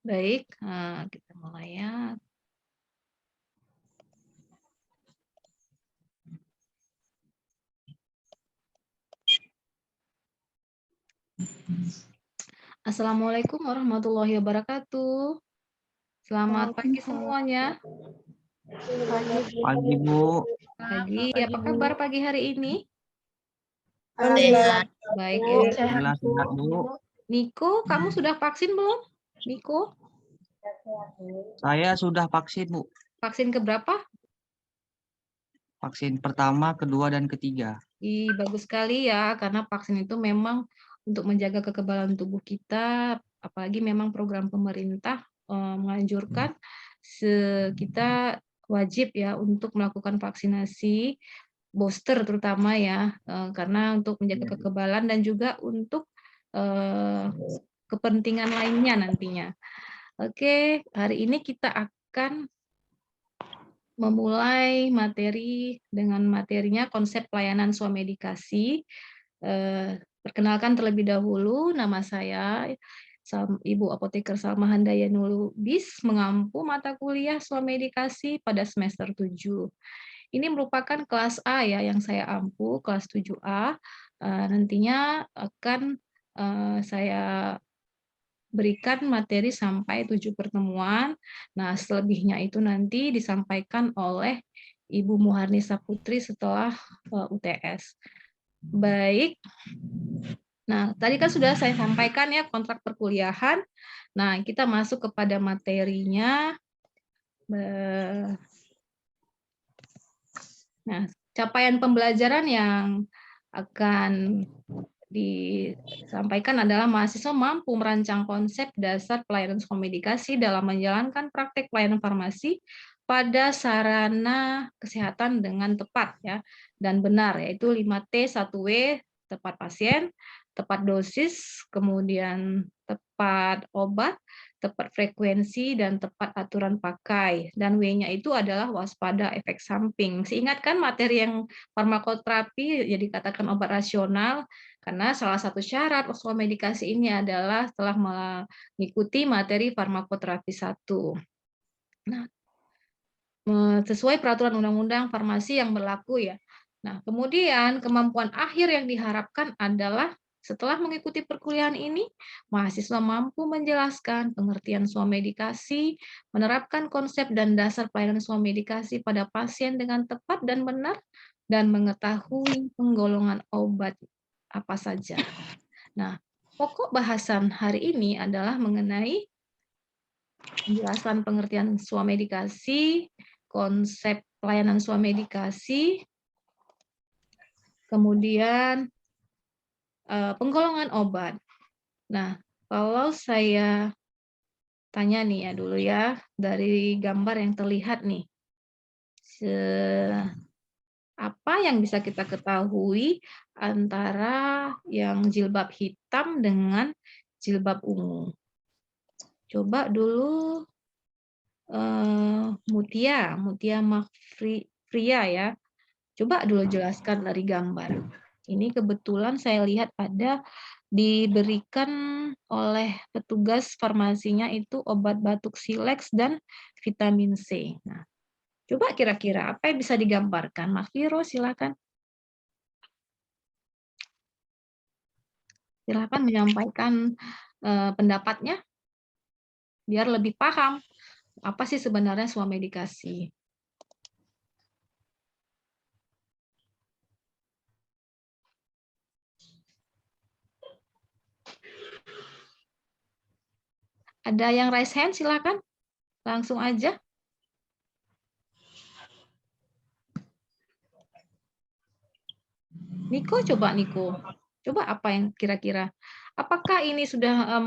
Baik, kita mulai ya. Assalamualaikum warahmatullahi wabarakatuh. Selamat pagi semuanya. Pagi, Bu. Pagi, apa kabar pagi hari ini? Alhamdulillah. Baik ya. Alhamdulillah sehat, Bu. Niko, kamu sudah vaksin belum? Niko, Saya sudah vaksin, Bu. vaksin keberapa? Vaksin pertama, kedua, dan ketiga. Bagus sekali ya, karena vaksin itu memang untuk menjaga kekebalan tubuh kita, apalagi memang program pemerintah menganjurkan kita wajib ya untuk melakukan vaksinasi booster terutama ya, karena untuk menjaga kekebalan dan juga untuk kepentingan lainnya nantinya. Oke, hari ini kita akan memulai materi dengan materinya konsep pelayanan swamedikasi. Perkenalkan terlebih dahulu, nama saya Ibu Apoteker Salma Handayani Lubis, mengampu mata kuliah swamedikasi pada semester 7. Ini merupakan kelas A ya yang saya ampu, kelas 7A. Nantinya akan saya berikan materi sampai 7 pertemuan. Nah, selebihnya itu nanti disampaikan oleh Ibu Muharnisa Putri setelah UTS. Baik. Nah, tadi kan sudah saya sampaikan ya kontrak perkuliahan. Nah, kita masuk kepada materinya. Nah, capaian pembelajaran yang akan disampaikan adalah mahasiswa mampu merancang konsep dasar pelayanan komunikasi dalam menjalankan praktek pelayanan farmasi pada sarana kesehatan dengan tepat ya dan benar, yaitu 5T, 1W, tepat pasien, tepat dosis, kemudian tepat obat, tepat frekuensi, dan tepat aturan pakai. Dan W-nya itu adalah waspada efek samping. Masih ingat kan materi yang farmakoterapi jadi dikatakan obat rasional, karena salah satu syarat medikasi ini adalah telah mengikuti materi farmakoterapi 1. Nah, sesuai peraturan undang-undang farmasi yang berlaku ya. Nah, kemudian kemampuan akhir yang diharapkan adalah setelah mengikuti perkuliahan ini, mahasiswa mampu menjelaskan pengertian swamedikasi, menerapkan konsep dan dasar pelayanan swamedikasi pada pasien dengan tepat dan benar, dan mengetahui penggolongan obat apa saja. Nah, pokok bahasan hari ini adalah mengenai penjelasan pengertian swamedikasi, konsep pelayanan swamedikasi, kemudian penggolongan obat. Nah, kalau saya tanya nih ya dulu ya, dari gambar yang terlihat nih, apa yang bisa kita ketahui antara yang jilbab hitam dengan jilbab ungu? Coba dulu Mutia Mafria ya. Coba dulu jelaskan dari gambar. Ini kebetulan saya lihat ada diberikan oleh petugas farmasinya itu obat batuk Silex dan vitamin C. Nah, coba kira-kira apa yang bisa digambarkan? Mas Viro, silakan. Silakan menyampaikan pendapatnya biar lebih paham apa sih sebenarnya swamedikasi. Ada yang raise hand, silakan. Langsung aja. Niko, coba Niko. Coba apa yang kira-kira? Apakah ini sudah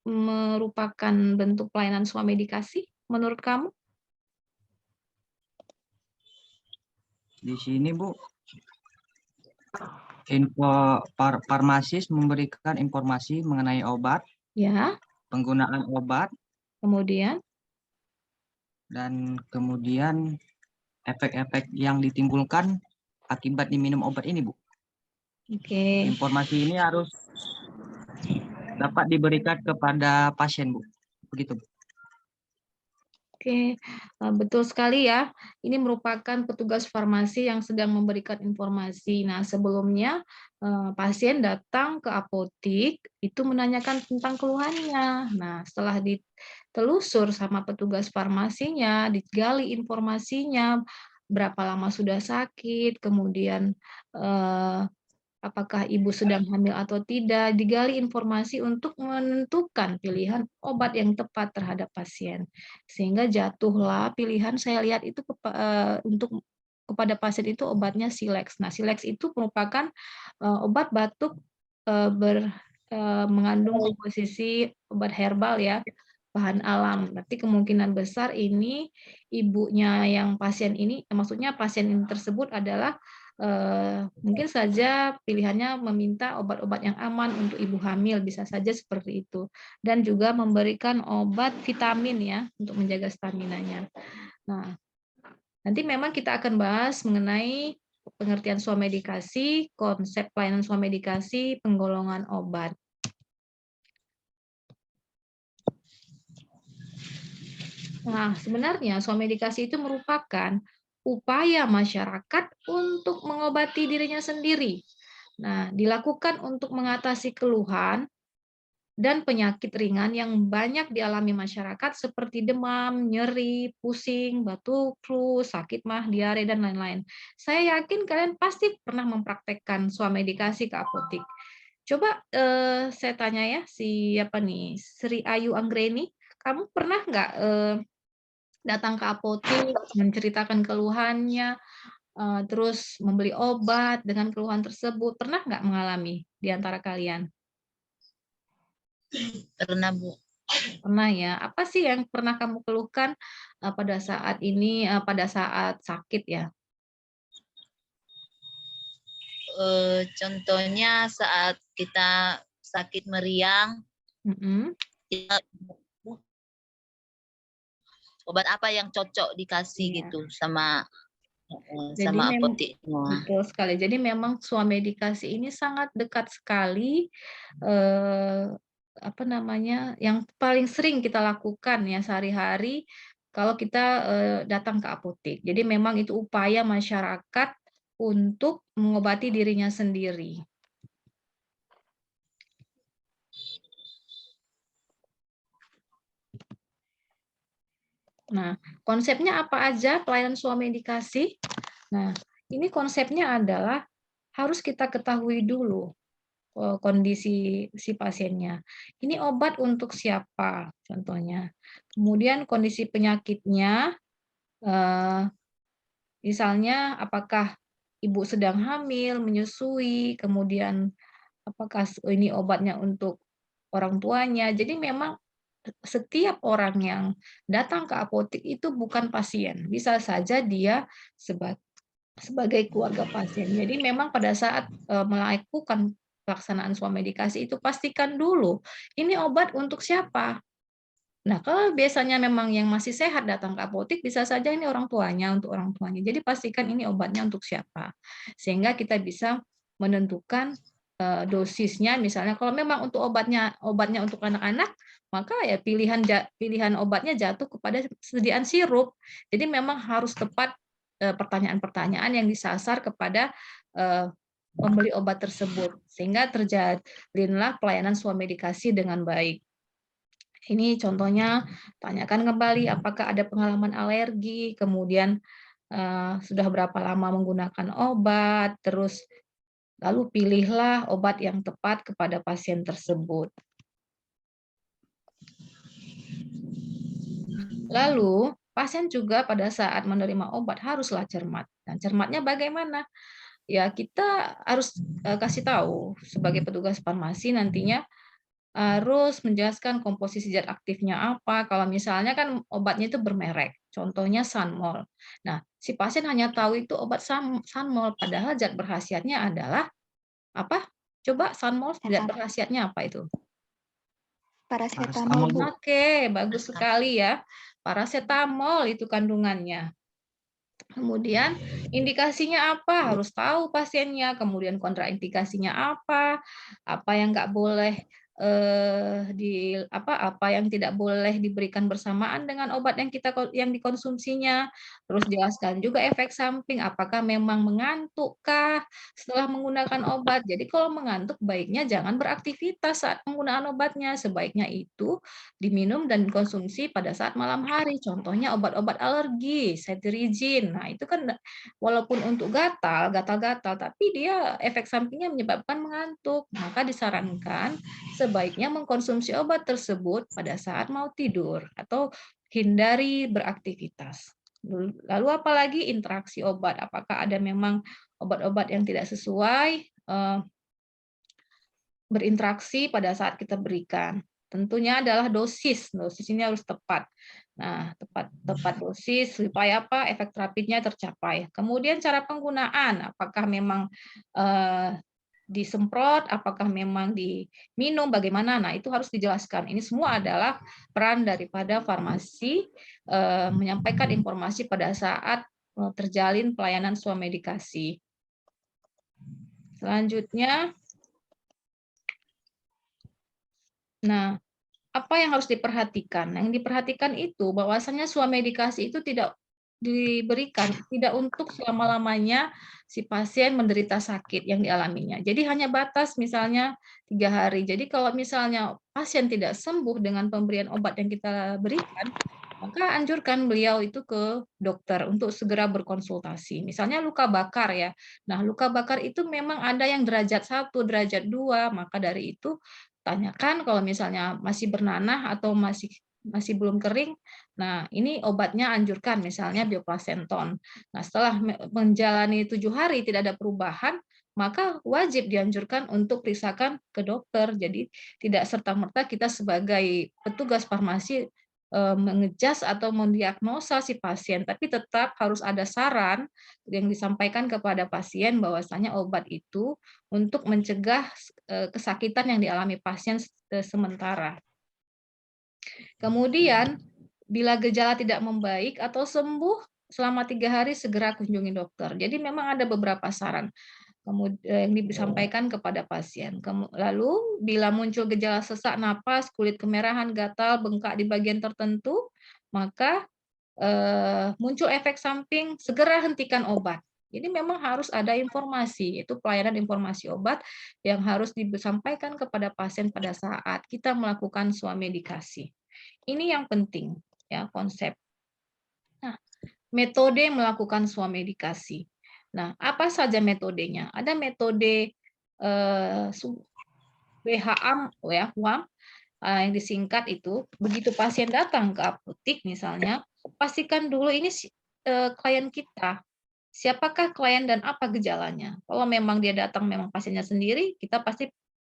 merupakan bentuk pelayanan swamedikasi menurut kamu? Di sini, Bu, info farmasis memberikan informasi mengenai obat, Ya. penggunaan obat, Kemudian? dan kemudian efek-efek yang ditimbulkan akibat diminum obat ini, Bu. Oke. Informasi ini harus dapat diberikan kepada pasien, Bu. begitu. Oke, betul sekali ya. Ini merupakan petugas farmasi yang sedang memberikan informasi. Nah, sebelumnya pasien datang ke apotik itu menanyakan tentang keluhannya. Nah, setelah ditelusur sama petugas farmasinya, digali informasinya, berapa lama sudah sakit, kemudian eh, apakah ibu sedang hamil atau tidak, digali informasi untuk menentukan pilihan obat yang tepat terhadap pasien. Sehingga jatuhlah pilihan saya lihat itu untuk kepada pasien itu obatnya Silex. Nah, Silex itu merupakan obat batuk mengandung komposisi obat herbal ya, bahan alam. Berarti kemungkinan besar ini ibunya yang pasien ini, maksudnya pasien ini tersebut adalah mungkin saja pilihannya meminta obat-obat yang aman untuk ibu hamil, bisa saja seperti itu. Dan juga memberikan obat vitamin ya, untuk menjaga staminanya. Nah, nanti memang kita akan bahas mengenai pengertian swamedikasi, konsep pelayanan swamedikasi, penggolongan obat. Nah, sebenarnya swamedikasi itu merupakan upaya masyarakat untuk mengobati dirinya sendiri. Nah, dilakukan untuk mengatasi keluhan dan penyakit ringan yang banyak dialami masyarakat seperti demam, nyeri, pusing, batuk, flu, sakit mah, diare, dan lain-lain. Saya yakin kalian pasti pernah mempraktekkan swamedikasi ke apotik. Coba saya tanya ya, siapa nih, Sri Ayu Anggreni, kamu pernah nggak datang ke apotik, menceritakan keluhannya, terus membeli obat dengan keluhan tersebut. Pernah nggak mengalami di antara kalian? Pernah, Bu. Pernah ya. Apa sih yang pernah kamu keluhkan pada saat ini, pada saat sakit ya? Contohnya saat kita sakit meriang, kita obat apa yang cocok dikasih Iya. gitu sama Jadi apoteknya. betul sekali. Jadi memang swamedikasi ini sangat dekat sekali apa namanya, yang paling sering kita lakukan ya sehari-hari kalau kita datang ke apotek. Jadi memang itu upaya masyarakat untuk mengobati dirinya sendiri. Nah, konsepnya apa aja pelayanan swamedikasi? Nah, ini konsepnya adalah harus kita ketahui dulu kondisi si pasiennya. Ini obat untuk siapa, contohnya. Kemudian kondisi penyakitnya, misalnya apakah ibu sedang hamil, menyusui, kemudian apakah ini obatnya untuk orang tuanya. Jadi memang setiap orang yang datang ke apotek itu bukan pasien, bisa saja dia sebagai keluarga pasien. Jadi memang pada saat melakukan pelaksanaan swamedikasi itu pastikan dulu ini obat untuk siapa. Nah, kalau biasanya memang yang masih sehat datang ke apotek, bisa saja ini orang tuanya, untuk orang tuanya. Jadi pastikan ini obatnya untuk siapa. Sehingga kita bisa menentukan dosisnya, misalnya kalau memang untuk obatnya untuk anak-anak, maka ya pilihan obatnya jatuh kepada sediaan sirup. Jadi memang harus tepat pertanyaan-pertanyaan yang disasar kepada pembeli obat tersebut, sehingga terjalinlah pelayanan swamedikasi dengan baik. Ini contohnya, tanyakan kembali apakah ada pengalaman alergi, kemudian sudah berapa lama menggunakan obat, terus lalu pilihlah obat yang tepat kepada pasien tersebut. Lalu, pasien juga pada saat menerima obat haruslah cermat. Dan cermatnya bagaimana? Ya, kita harus kasih tahu sebagai petugas farmasi nantinya harus menjelaskan komposisi zat aktifnya apa. Kalau misalnya kan obatnya itu bermerek, contohnya Sanmol. Nah, si pasien hanya tahu itu obat Sanmol, padahal zat berkhasiatnya adalah apa? Coba Sanmol zat berkhasiatnya apa itu? Paracetamol, Bu. Oke, bagus sekali ya. Paracetamol itu kandungannya. Kemudian indikasinya apa? Harus tahu pasiennya. Kemudian kontraindikasinya apa yang nggak boleh apa yang tidak boleh diberikan bersamaan dengan obat yang dikonsumsinya. Terus jelaskan juga efek samping, apakah memang mengantukkah setelah menggunakan obat. Jadi kalau mengantuk baiknya jangan beraktivitas saat penggunaan obatnya, sebaiknya itu diminum dan dikonsumsi pada saat malam hari. Contohnya obat-obat alergi, cetirizine. Nah, itu kan walaupun untuk gatal-gatal, tapi dia efek sampingnya menyebabkan mengantuk. Maka disarankan sebaiknya mengkonsumsi obat tersebut pada saat mau tidur atau hindari beraktivitas. Lalu apalagi interaksi obat, apakah ada memang obat-obat yang tidak sesuai berinteraksi pada saat kita berikan. Tentunya adalah dosis ini harus tepat. Nah, tepat dosis supaya apa? Efek terapinya tercapai. Kemudian cara penggunaan, apakah memang disemprot, apakah memang diminum, bagaimana? Nah, itu harus dijelaskan. Ini semua adalah peran daripada farmasi menyampaikan informasi pada saat terjalin pelayanan swamedikasi. Selanjutnya, nah, apa yang harus diperhatikan? Yang diperhatikan itu bahwasanya swamedikasi itu tidak diberikan, tidak untuk selama-lamanya si pasien menderita sakit yang dialaminya. Jadi hanya batas misalnya 3 hari. Jadi kalau misalnya pasien tidak sembuh dengan pemberian obat yang kita berikan, maka anjurkan beliau itu ke dokter untuk segera berkonsultasi. Misalnya luka bakar ya. Nah, luka bakar itu memang ada yang derajat 1, derajat 2, maka dari itu tanyakan kalau misalnya masih bernanah atau masih belum kering. Nah, ini obatnya anjurkan misalnya bioplasenton. Nah, setelah menjalani 7 hari tidak ada perubahan, maka wajib dianjurkan untuk periksakan ke dokter. Jadi tidak serta-merta kita sebagai petugas farmasi mengejas atau mendiagnosa si pasien, tapi tetap harus ada saran yang disampaikan kepada pasien bahwasanya obat itu untuk mencegah kesakitan yang dialami pasien sementara. Kemudian, bila gejala tidak membaik atau sembuh selama 3 hari, segera kunjungi dokter. Jadi memang ada beberapa saran yang disampaikan kepada pasien. Lalu, bila muncul gejala sesak napas, kulit kemerahan, gatal, bengkak di bagian tertentu, maka muncul efek samping, segera hentikan obat. Jadi memang harus ada informasi, yaitu pelayanan informasi obat yang harus disampaikan kepada pasien pada saat kita melakukan swamedikasi. Ini yang penting, ya, konsep. Nah, metode melakukan swamedikasi. Nah, apa saja metodenya? Ada metode WHAM, ya, WAM, yang disingkat itu. Begitu pasien datang ke apotik misalnya, pastikan dulu ini klien kita. Siapakah klien dan apa gejalanya? Kalau memang dia datang memang pasiennya sendiri, kita pasti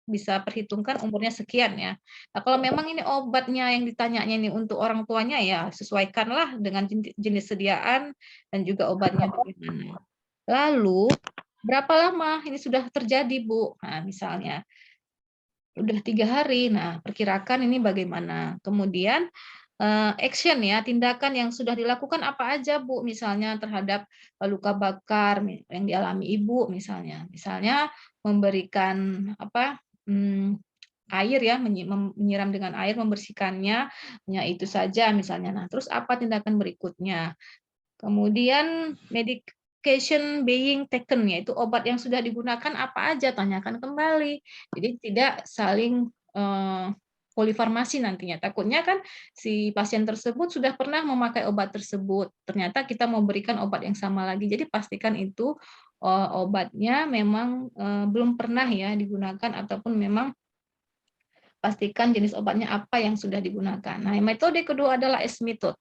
bisa perhitungkan umurnya sekian ya. Nah, kalau memang ini obatnya yang ditanyanya ini untuk orang tuanya, ya sesuaikanlah dengan jenis sediaan dan juga obatnya bagaimana. Lalu, berapa lama ini sudah terjadi, Bu? Nah, misalnya, udah 3 hari, nah perkirakan ini bagaimana. Kemudian, action ya, tindakan yang sudah dilakukan apa aja, Bu? Misalnya terhadap luka bakar yang dialami Ibu misalnya. Misalnya memberikan air ya, menyiram dengan air, membersihkannya, hanya itu saja misalnya. Nah, terus apa tindakan berikutnya? Kemudian medication being taken, yaitu obat yang sudah digunakan apa aja, tanyakan kembali. Jadi tidak saling polifarmasi nantinya. Takutnya kan si pasien tersebut sudah pernah memakai obat tersebut. Ternyata kita mau berikan obat yang sama lagi. Jadi pastikan itu obatnya memang belum pernah ya digunakan ataupun memang pastikan jenis obatnya apa yang sudah digunakan. Nah, metode kedua adalah S-method.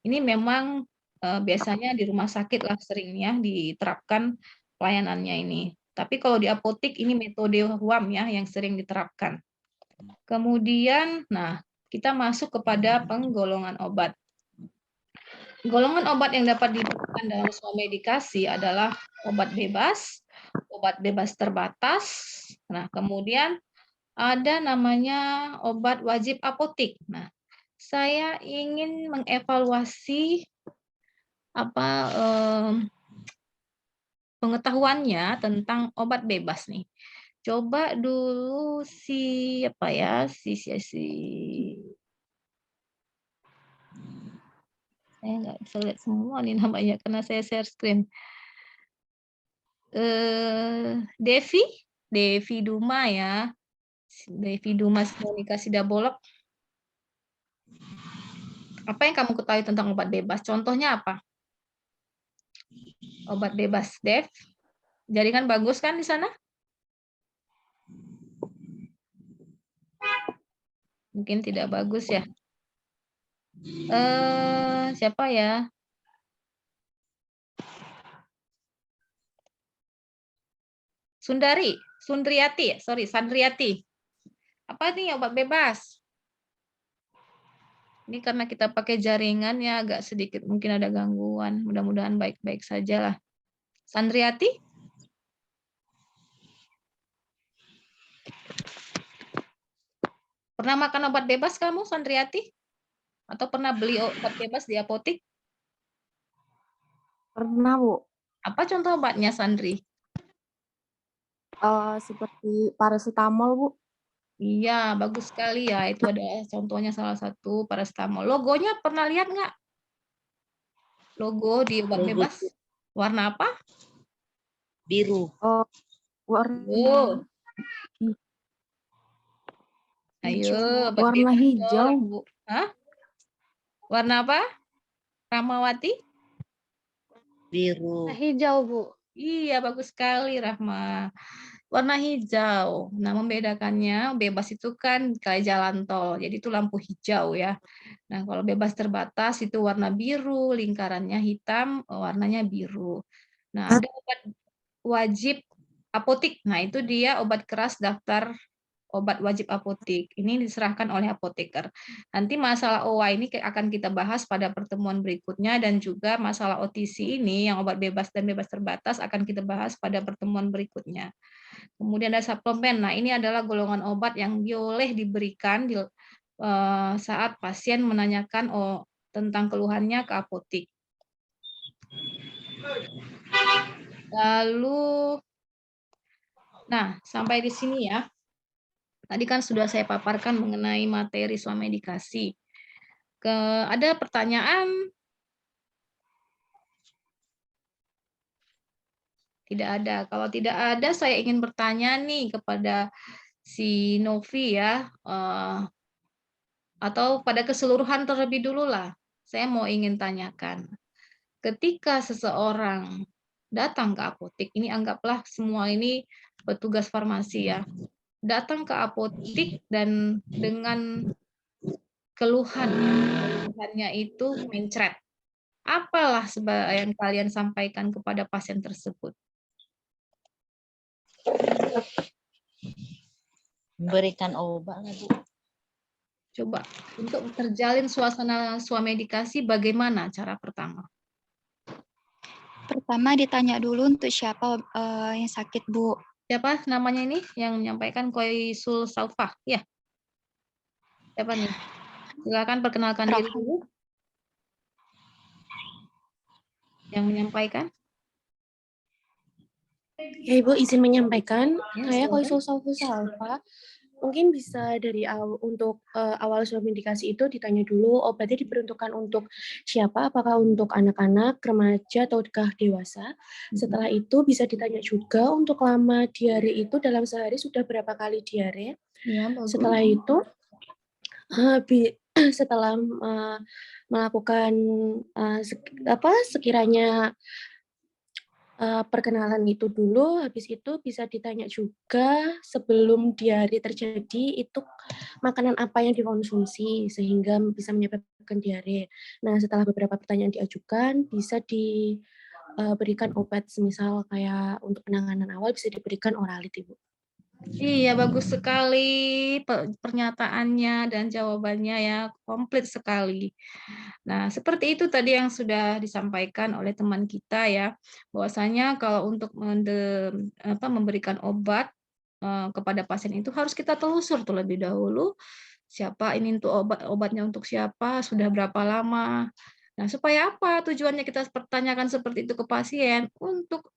Ini memang biasanya di rumah sakit lah sering ya diterapkan pelayanannya ini. Tapi kalau di apotik ini metode WAM ya yang sering diterapkan. Kemudian, nah kita masuk kepada penggolongan obat. Golongan obat yang dapat diberikan dalam swamedikasi adalah obat bebas terbatas. Nah, kemudian ada namanya obat wajib apotik. Nah, saya ingin mengevaluasi pengetahuannya tentang obat bebas nih. Coba dulu apa ya, saya nggak bisa lihat semua nih namanya karena saya share screen. Devi? Devi Duma ya. Devi Duma Monika Sidabolok. Apa yang kamu ketahui tentang obat bebas? Contohnya apa? Obat bebas, Dev. Jaringan bagus kan di sana? Mungkin tidak bagus ya. Siapa ya? Sandriati. Apa nih obat bebas? Ini karena kita pakai jaringan ya agak sedikit mungkin ada gangguan. Mudah-mudahan baik-baik saja lah. Sandriati? Pernah makan obat bebas kamu, Sandriati? Atau pernah beli obat bebas di apotik? Pernah, Bu. Apa contoh obatnya, Sandri? Seperti paracetamol, Bu. Iya, bagus sekali ya. Itu ada contohnya salah satu paracetamol. Logonya pernah lihat nggak? Logo di obat bebas. Warna apa? Biru. Warna Ayo, obat warna bebas hijau, dong. Bu. Hah? Warna apa? Rahmawati? Biru. Warna hijau, Bu. Iya, bagus sekali, Rahma. Warna hijau. Nah, membedakannya bebas itu kan kayak jalan tol. Jadi itu lampu hijau ya. Nah, kalau bebas terbatas itu warna biru, lingkarannya hitam, warnanya biru. Nah, ada obat wajib apotik. Nah, itu dia obat keras daftar obat wajib apotik. Ini diserahkan oleh apoteker. Nanti masalah OA ini akan kita bahas pada pertemuan berikutnya dan juga masalah OTC ini yang obat bebas dan bebas terbatas akan kita bahas pada pertemuan berikutnya. Kemudian ada suplemen. Nah, ini adalah golongan obat yang boleh diberikan saat pasien menanyakan tentang keluhannya ke apotik. Lalu, nah sampai di sini ya. Tadi kan sudah saya paparkan mengenai materi swamedikasi. Ada pertanyaan? Tidak ada. Kalau tidak ada, saya ingin bertanya nih kepada si Novi ya, atau pada keseluruhan terlebih dulu lah. Saya mau ingin tanyakan, ketika seseorang datang ke apotik, ini anggaplah semua ini petugas farmasi ya, datang ke apotik dan dengan keluhannya itu mencret. Apalah yang kalian sampaikan kepada pasien tersebut? Memberikan obat lah, Bu. Coba, untuk terjalin suasana swamedikasi bagaimana cara pertama? Pertama ditanya dulu untuk siapa yang sakit, Bu. Siapa namanya ini yang menyampaikan? Koisul Saufah, ya? Siapa nih? Silakan perkenalkan diri dulu. Yang menyampaikan? Ya, Ibu izin menyampaikan, Ya, saya silakan. Koisul Salva. Mungkin bisa dari untuk awal swamedikasi itu ditanya dulu obatnya diperuntukkan untuk siapa, apakah untuk anak-anak, remaja, ataukah dewasa. Setelah itu bisa ditanya juga untuk lama diare itu dalam sehari sudah berapa kali diare. Ya, bagus. Setelah itu setelah melakukan sekiranya perkenalan itu dulu, habis itu bisa ditanya juga sebelum diare terjadi itu makanan apa yang dikonsumsi sehingga bisa menyebabkan diare. Nah, setelah beberapa pertanyaan diajukan, bisa diberikan obat, semisal kayak untuk penanganan awal bisa diberikan oralit, Ibu. Iya, bagus sekali pernyataannya dan jawabannya ya, komplit sekali. Nah, seperti itu tadi yang sudah disampaikan oleh teman kita ya, bahwasanya kalau untuk memberikan obat kepada pasien itu harus kita telusur terlebih dahulu, siapa ini untuk obatnya untuk siapa, sudah berapa lama. Nah, supaya apa? Tujuannya kita pertanyakan seperti itu ke pasien untuk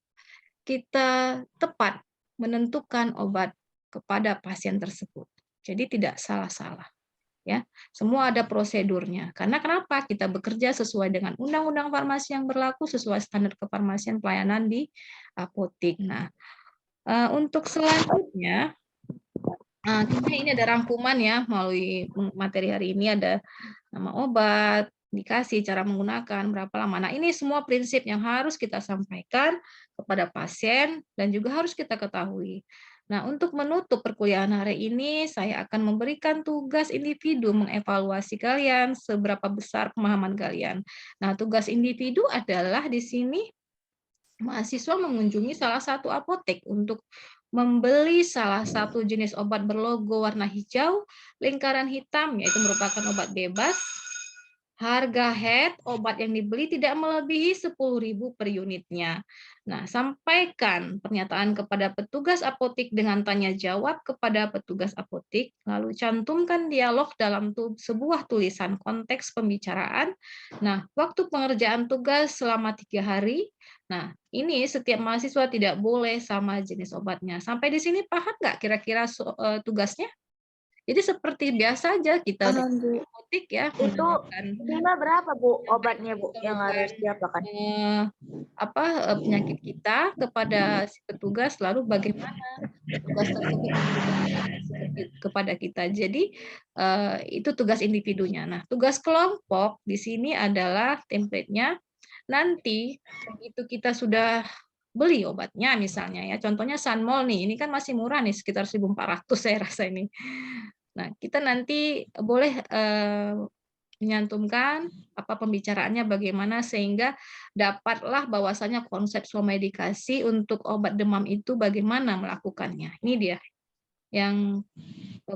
kita tepat menentukan obat kepada pasien tersebut. Jadi tidak salah-salah. Ya, semua ada prosedurnya. Karena kenapa? Kita bekerja sesuai dengan undang-undang farmasi yang berlaku, sesuai standar kefarmasian pelayanan di apotik. Nah, untuk selanjutnya, kita ini ada rangkuman ya, melalui materi hari ini ada nama obat, indikasi, cara menggunakan, berapa lama. Nah, ini semua prinsip yang harus kita sampaikan kepada pasien dan juga harus kita ketahui. Nah, untuk menutup perkuliahan hari ini, saya akan memberikan tugas individu mengevaluasi kalian seberapa besar pemahaman kalian. Nah, tugas individu adalah di sini mahasiswa mengunjungi salah satu apotek untuk membeli salah satu jenis obat berlogo warna hijau, lingkaran hitam, yaitu merupakan obat bebas. Harga head obat yang dibeli tidak melebihi 10.000 per unitnya. Nah, sampaikan pernyataan kepada petugas apotik dengan tanya jawab kepada petugas apotik, lalu cantumkan dialog dalam sebuah tulisan konteks pembicaraan. Nah, waktu pengerjaan tugas selama 3 hari. Nah, ini setiap mahasiswa tidak boleh sama jenis obatnya. Sampai di sini paham nggak kira-kira tugasnya? Jadi seperti biasa aja kita Paham, Bu. apotik ya. Itu minimal berapa, Bu, obatnya, Bu, yang harus diapakan? Penyakit kita kepada si petugas, lalu bagaimana tugas tersebut kepada kita. Jadi itu tugas individunya. Nah, tugas kelompok di sini adalah template-nya. Nanti itu kita sudah beli obatnya misalnya ya. Contohnya Sunmol nih, ini kan masih murah nih, sekitar 1.400 saya rasa ini. Nah, kita nanti boleh menyantumkan apa pembicaraannya bagaimana sehingga dapatlah bahwasanya konsep swamedikasi untuk obat demam itu bagaimana melakukannya. Ini dia yang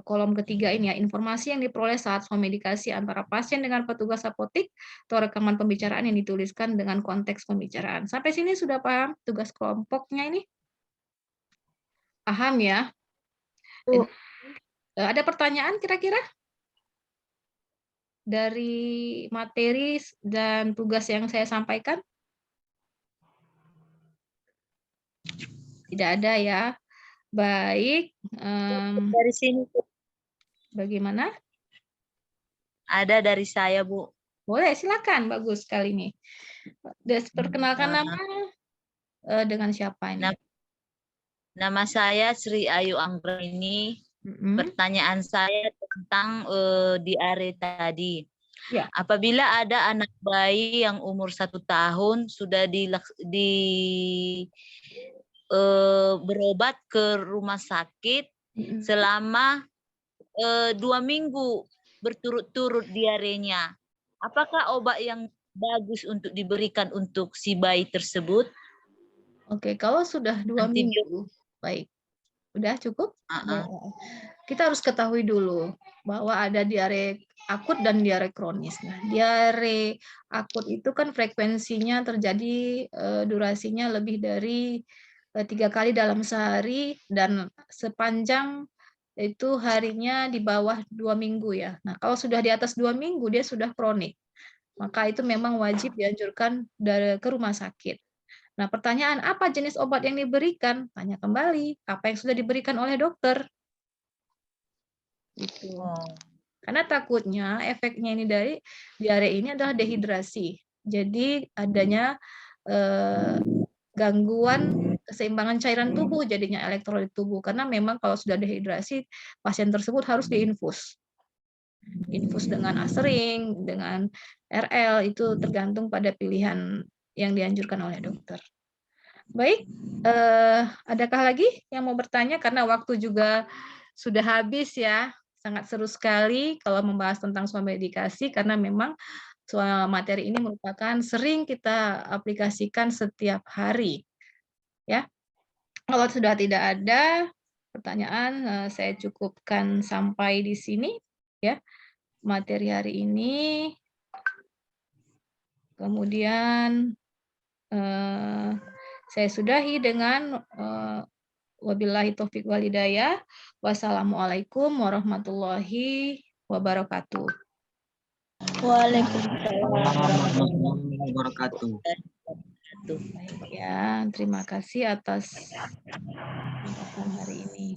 kolom ketiga ini ya, informasi yang diperoleh saat swamedikasi antara pasien dengan petugas apotik atau rekaman pembicaraan yang dituliskan dengan konteks pembicaraan. Sampai sini sudah paham tugas kelompoknya ini? Paham ya? Ada pertanyaan kira-kira? Dari materi dan tugas yang saya sampaikan? Tidak ada ya. Baik. Dari sini, Bu. Bagaimana? Ada dari saya, Bu. Boleh, silakan. Bagus sekali ini. Perkenalkan nama dengan siapa ini? Nama saya Sri Ayu Anggreni. Pertanyaan saya tentang diare tadi. Ya. Apabila ada anak bayi yang umur 1 tahun sudah berobat ke rumah sakit selama 2 minggu berturut-turut diarenya, apakah obat yang bagus untuk diberikan untuk si bayi tersebut? Oke, kalau sudah 2 minggu, baik. Udah cukup? Kita harus ketahui dulu bahwa ada diare akut dan diare kronis. Nah, diare akut itu kan frekuensinya terjadi durasinya lebih dari 3 kali dalam sehari dan sepanjang itu harinya di bawah 2 minggu ya. Nah, kalau sudah di atas 2 minggu dia sudah kronik. Maka itu memang wajib dianjurkan ke rumah sakit. Nah, pertanyaan apa jenis obat yang diberikan? Tanya kembali, apa yang sudah diberikan oleh dokter? Gitu. Karena takutnya efeknya ini dari diare ini adalah dehidrasi. Jadi adanya gangguan keseimbangan cairan tubuh, jadinya elektrolit tubuh. Karena memang kalau sudah dehidrasi, pasien tersebut harus diinfus. Infus dengan asering, dengan RL, itu tergantung pada pilihan yang dianjurkan oleh dokter. Baik, adakah lagi yang mau bertanya? Karena waktu juga sudah habis ya, sangat seru sekali kalau membahas tentang swamedikasi karena memang materi ini merupakan sering kita aplikasikan setiap hari. Ya, kalau sudah tidak ada pertanyaan, saya cukupkan sampai di sini ya materi hari ini. Kemudian saya sudahi dengan wabillahi taufiq wal hidayah. Wassalamualaikum warahmatullahi wabarakatuh. Waalaikumsalam warahmatullahi wabarakatuh. Ya, terima kasih atas kesempatan hari ini.